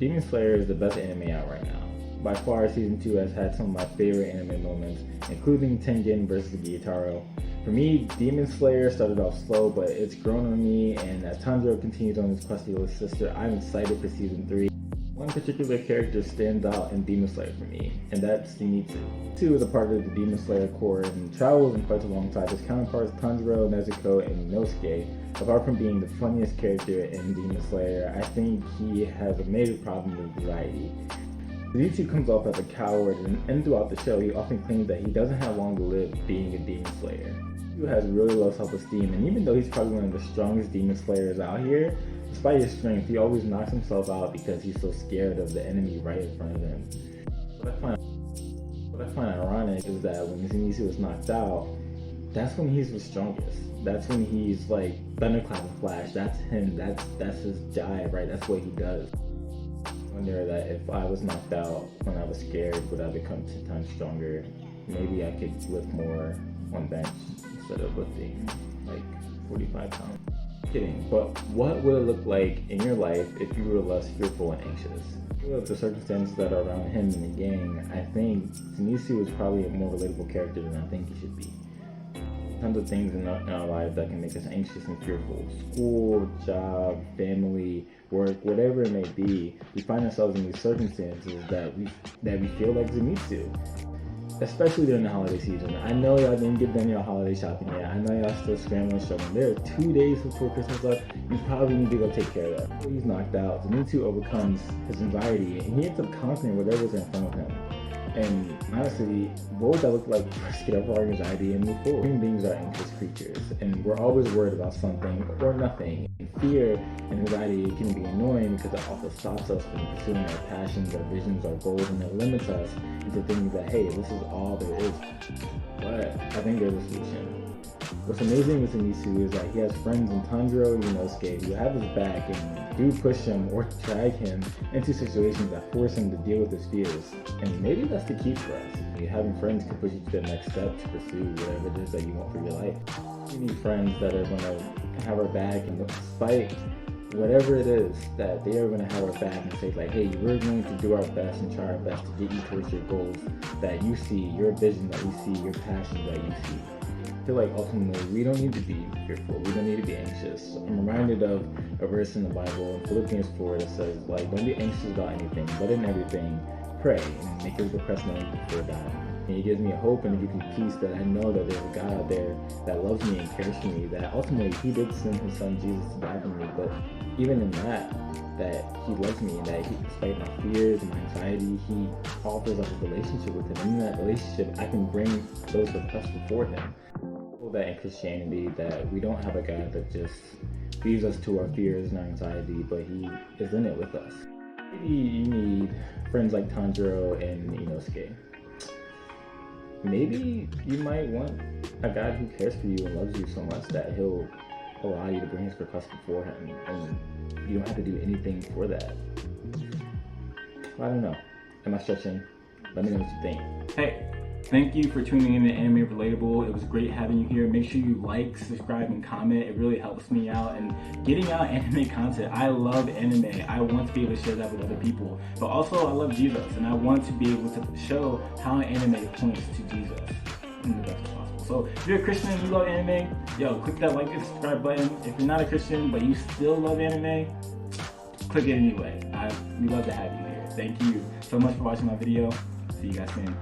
Demon Slayer is the best anime out right now. By far, Season 2 has had some of my favorite anime moments, including Tengen versus Gyutaro. For me, Demon Slayer started off slow, but it's grown on me, and as Tanjiro continues on his quest to heal his sister, I'm excited for Season 3. One particular character stands out in Demon Slayer for me, and that's Zenitsu. Zenitsu is a part of the Demon Slayer core and travels and fights alongside his counterparts Tanjiro, Nezuko, and Inosuke. Apart from being the funniest character in Demon Slayer, I think he has a major problem with anxiety. Zenitsu comes off as a coward, and throughout the show, he often claims that he doesn't have long to live being a Demon Slayer. Zenitsu has really low self-esteem, and even though he's probably one of the strongest Demon Slayers out here, despite his strength, he always knocks himself out because he's so scared of the enemy right in front of him. What I find ironic is that when Zenitsu is knocked out, that's when he's the strongest. That's when he's like Thunderclap and Flash. That's him. That's his jive, right? That's what he does. I wonder that if I was knocked out when I was scared, would I become 10 times stronger? Maybe I could lift more on bench instead of lifting like 45 pounds. Kidding, but what would it look like in your life if you were less fearful and anxious? With the circumstances that are around him in the gang, I think Zenitsu is probably a more relatable character than I think he should be. Tons of things in our lives that can make us anxious and fearful. School, job, family, work, whatever it may be, we find ourselves in these circumstances that we feel like Zenitsu. Especially during the holiday season. I know y'all didn't get done your holiday shopping yet. I know y'all still scrambling shopping. There are 2 days before Christmas left. You probably need to go take care of that. Before he's knocked out, Zenitsu overcomes his anxiety and he ends up conquering whatever's in front of him. And honestly, what would that look like for us to get over our anxiety and move forward? Human beings are anxious creatures, and we're always worried about something or nothing. And fear and anxiety can be annoying because it also stops us from pursuing our passions, our visions, our goals, and it limits us into thinking that, hey, this is all there is. But I think there's a solution. What's amazing with Zenitsu is that he has friends in Tanjiro and Inosuke who have his back and do push him or drag him into situations that force him to deal with his fears. And maybe that's the key for us. Having friends can push you to the next step to pursue whatever it is that you want for your life. You need friends that are going to have our back, and despite whatever it is, that they are going to have our back and say like, hey, we're going to do our best and try our best to get you towards your goals that you see, your vision that you see, your passion that you see. I feel like ultimately we don't need to be fearful, we don't need to be anxious. I'm reminded of a verse in the Bible in Philippians 4 that says like, don't be anxious about anything, but in everything pray and make your request known before God. And it gives me a hope and it gives me peace that I know that there's a God out there that loves me and cares for me, that ultimately he did send his son Jesus to die for me, but even in that he loves me and that he, despite my fears and my anxiety, he offers up a relationship with him. And in that relationship, I can bring those requests before him. That in Christianity, that we don't have a God that just leaves us to our fears and our anxiety, but he is in it with us. Maybe you need friends like Tanjiro and Inosuke. Maybe you might want a God who cares for you and loves you so much that he'll allow you to bring his request before him, and you don't have to do anything for that. I don't know. Am I stretching? Let me know what you think. Hey, thank you for tuning in to Anime Relatable. It was great having you here. Make sure you like, subscribe, and comment. It really helps me out and getting out anime content. I love anime. I want to be able to share that with other people. But also, I love Jesus, and I want to be able to show how anime points to Jesus in the best way possible. So if you're a Christian and you love anime, yo, click that like and subscribe button. If you're not a Christian but you still love anime, click it anyway. We love to have you here. Thank you so much for watching my video. See you guys soon.